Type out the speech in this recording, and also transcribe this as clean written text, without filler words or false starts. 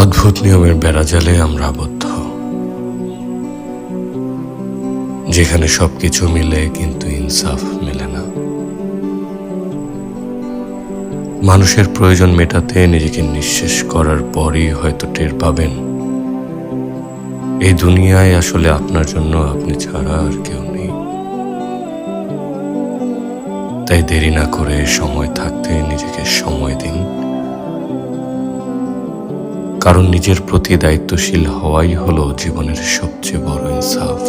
অদ্ভুত নিয়মের বেড়াজালে আমরা আবদ্ধ, যেখানে সবকিছু মিলে কিন্তু ইনসাফ মেলে না। মানুষের প্রয়োজন মেটাতে নিজেকে নিঃশেষ করার পরই হয়তো টের পাবেন এই দুনিয়ায় আসলে আপনার জন্য আপনি ছাড়া আর কেউ নেই। তাই দেরি না করে সময় থাকতে নিজেকে সময় দিন, কারণ নিজের প্রতি দায়িত্বশীল হওয়াই হলো জীবনের সবচেয়ে বড় ইনসাফ।